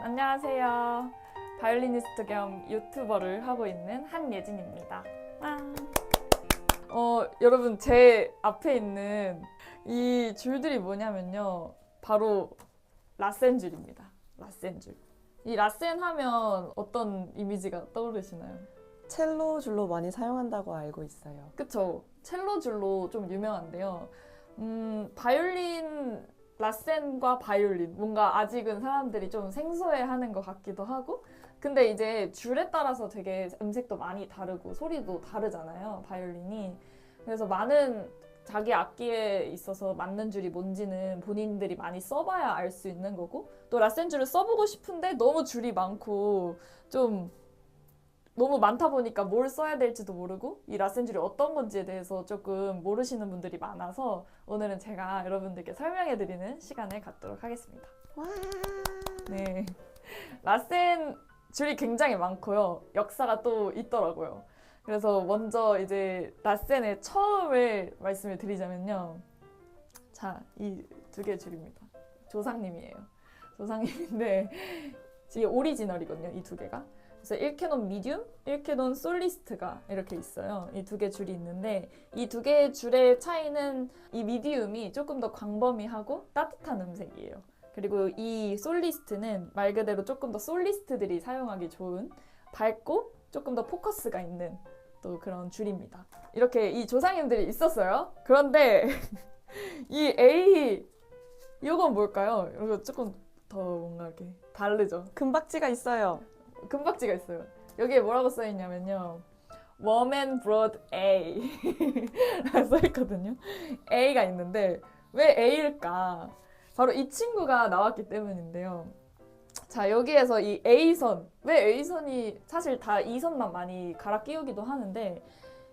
안녕하세요. 바이올리니스트 겸 유튜버를 하고 있는 한예진입니다. 여러분 제 앞에 있는 이 줄들이 뭐냐면요. 바로 라센 줄입니다. 라센 줄. 이 라센 하면 어떤 이미지가 떠오르시나요? 첼로 줄로 많이 사용한다고 알고 있어요. 그쵸. 첼로 줄로 좀 유명한데요. 바이올린, 라센과 바이올린. 뭔가 아직은 사람들이 좀 생소해하는 것 같기도 하고. 근데 이제 줄에 따라서 되게 음색도 많이 다르고 소리도 다르잖아요. 바이올린이. 그래서 많은 자기 악기에 있어서 맞는 줄이 뭔지는 본인들이 많이 써봐야 알 수 있는 거고, 또 라센 줄을 써보고 싶은데 너무 줄이 많고 좀 너무 많다 보니까 뭘 써야 될지도 모르고 이 라센 줄이 어떤 건지에 대해서 조금 모르시는 분들이 많아서 오늘은 제가 여러분들께 설명해드리는 시간을 갖도록 하겠습니다. 와. 네, 라센 줄이 굉장히 많고요. 역사가 또 있더라고요. 그래서 먼저 이제 라센의 처음을 말씀을 드리자면요. 자, 이 두 개의 줄입니다. 조상님이에요. 조상님인데 이게 오리지널이거든요. 이 두 개가. 그래서 1캐논 미디움, 1캐논 솔리스트가 이렇게 있어요. 이 두 개 줄이 있는데 이 두 개의 줄의 차이는 이 미디움이 조금 더 광범위하고 따뜻한 음색이에요. 그리고 이 솔리스트는 말 그대로 조금 더 솔리스트들이 사용하기 좋은 밝고 조금 더 포커스가 있는 또 그런 줄입니다. 이렇게 이 조상님들이 있었어요. 그런데 이 A 이건 뭘까요? 이거 조금 더 뭔가 이렇게 다르죠. 금박지가 있어요. 금박지가 있어요. 여기에 뭐라고 써있냐면요. Warm and Broad A 라고 써있거든요. A가 있는데 왜 A일까? 바로 이 친구가 나왔기 때문인데요. 자, 여기에서 이 A선, 왜 A선이 사실 다 2선만 많이 갈아 끼우기도 하는데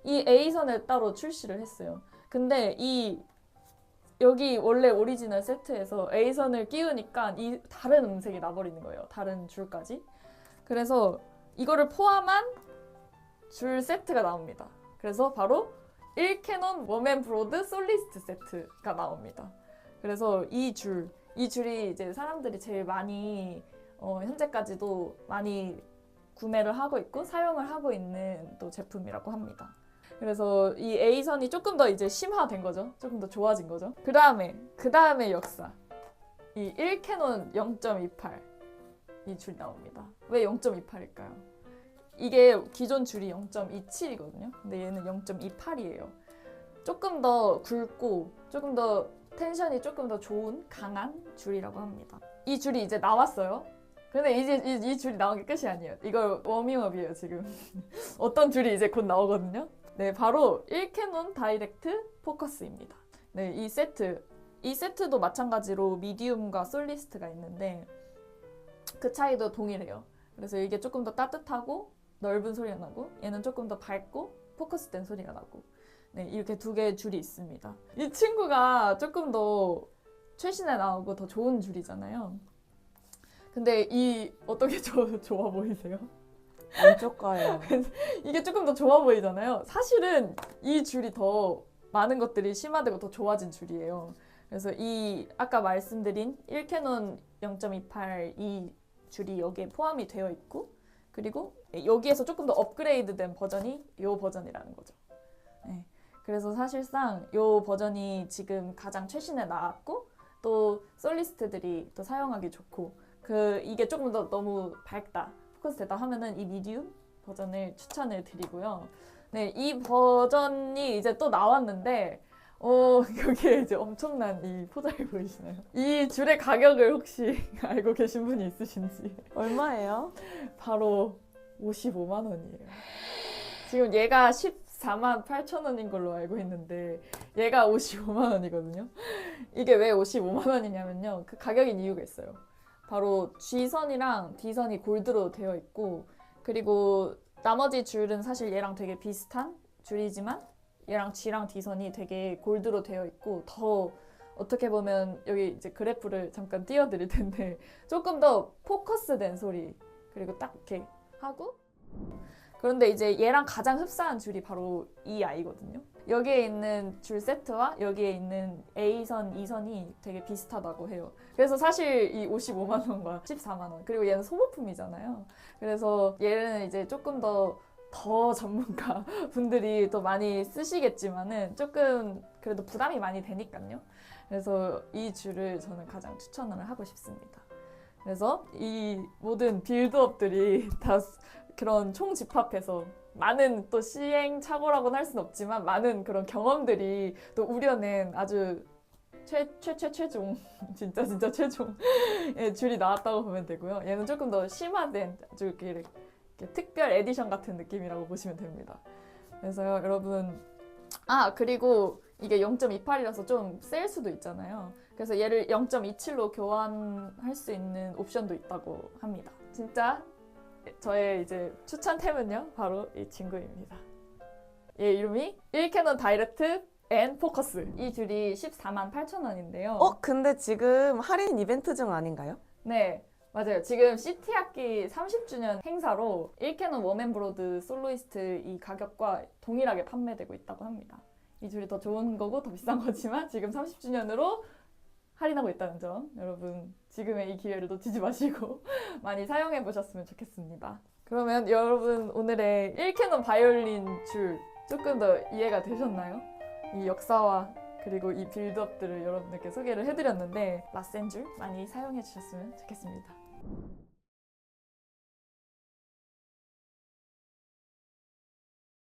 이 A선을 따로 출시를 했어요. 근데 여기 원래 오리지널 세트에서 A선을 끼우니까 이 다른 음색이 나버리는 거예요. 다른 줄까지. 그래서 이거를 포함한 줄 세트가 나옵니다. 그래서 바로 1캐논 웜앤 브로드 솔리스트 세트가 나옵니다. 그래서 이 줄이 이제 사람들이 제일 많이 현재까지도 많이 구매를 하고 있고 사용을 하고 있는 또 제품이라고 합니다. 그래서 이 A선이 조금 더 이제 심화된 거죠. 조금 더 좋아진 거죠. 그 다음에 역사. 이 1캐논 0.28 이 줄이 나옵니다. 왜 0.28일까요? 이게 기존 줄이 0.27이거든요. 근데 얘는 0.28이에요. 조금 더 굵고 조금 더 텐션이 조금 더 좋은 강한 줄이라고 합니다. 이 줄이 이제 나왔어요. 근데 이제 이 줄이 나온 게 끝이 아니에요. 이거 워밍업이에요, 지금. 어떤 줄이 이제 곧 나오거든요. 네, 바로 1캐논 다이렉트 포커스입니다. 네, 이 세트도 마찬가지로 미디움과 솔리스트가 있는데 그 차이도 동일해요. 그래서 이게 조금 더 따뜻하고 넓은 소리가 나고 얘는 조금 더 밝고 포커스된 소리가 나고 네, 이렇게 두 개의 줄이 있습니다. 이 친구가 조금 더 최신에 나오고 더 좋은 줄이잖아요. 근데 이 어떻게 좋아 보이세요? 왼쪽 가요. 이게 조금 더 좋아 보이잖아요. 사실은 이 줄이 더 많은 것들이 심화되고 더 좋아진 줄이에요. 그래서 이 아까 말씀드린 1캐논 0.28 이 줄이 여기에 포함이 되어 있고 그리고 여기에서 조금 더 업그레이드된 버전이 이 버전이라는 거죠. 네. 그래서 사실상 이 버전이 지금 가장 최신에 나왔고 또 솔리스트들이 또 사용하기 좋고 이게 조금 더 너무 밝다 포커스되다 하면은 이 미디움 버전을 추천을 드리고요. 네, 이 버전이 이제 또 나왔는데 여기에 이제 엄청난 이 포장이 보이시나요? 이 줄의 가격을 혹시 알고 계신 분이 있으신지? 얼마예요? 바로 55만 원이에요. 지금 얘가 14만 8천 원인 걸로 알고 있는데 얘가 55만 원이거든요. 이게 왜 55만 원이냐면요. 그 가격인 이유가 있어요. 바로 G선이랑 D선이 골드로 되어 있고 그리고 나머지 줄은 사실 얘랑 되게 비슷한 줄이지만 얘랑 G랑 D선이 되게 골드로 되어 있고 더 어떻게 보면 여기 이제 그래프를 잠깐 띄워드릴 텐데 조금 더 포커스된 소리 그리고 딱 이렇게 하고 그런데 이제 얘랑 가장 흡사한 줄이 바로 이 아이거든요. 여기에 있는 줄 세트와 여기에 있는 A선, 2선이 되게 비슷하다고 해요. 그래서 사실 이 55만 원과 14만 원, 그리고 얘는 소모품이잖아요. 그래서 얘는 이제 조금 더 전문가 분들이 또 많이 쓰시겠지만은 조금 그래도 부담이 많이 되니까요. 그래서 이 줄을 저는 가장 추천을 하고 싶습니다. 그래서 이 모든 빌드업들이 다 그런 총집합해서 많은 또 시행착오라고는 할 수는 없지만 많은 그런 경험들이 또 우려낸 아주 최종 진짜 최종의 줄이 나왔다고 보면 되고요. 얘는 조금 더 심화된 아주 이렇게 특별 에디션 같은 느낌이라고 보시면 됩니다. 그래서요, 여러분, 그리고 이게 0.28이라서 좀 셀 수도 있잖아요. 그래서 얘를 0.27로 교환할 수 있는 옵션도 있다고 합니다. 진짜 저의 이제 추천템은요, 바로 이 친구입니다. 얘 이름이 1캐논 다이렉트 앤 포커스. 이 줄이 14만 8천 원인데요. 근데 지금 할인 이벤트 중 아닌가요? 네, 맞아요. 지금 CT 악기 30주년 행사로 1캐논 워맨브로드 솔로이스트 이 가격과 동일하게 판매되고 있다고 합니다. 이 줄이 더 좋은 거고 더 비싼 거지만 지금 30주년으로 할인하고 있다는 점, 여러분 지금의 이 기회를 놓치지 마시고 많이 사용해 보셨으면 좋겠습니다. 그러면 여러분 오늘의 1캐논 바이올린 줄 조금 더 이해가 되셨나요? 이 역사와 그리고 이 빌드업들을 여러분들께 소개를 해드렸는데 라센 줄 많이 사용해 주셨으면 좋겠습니다.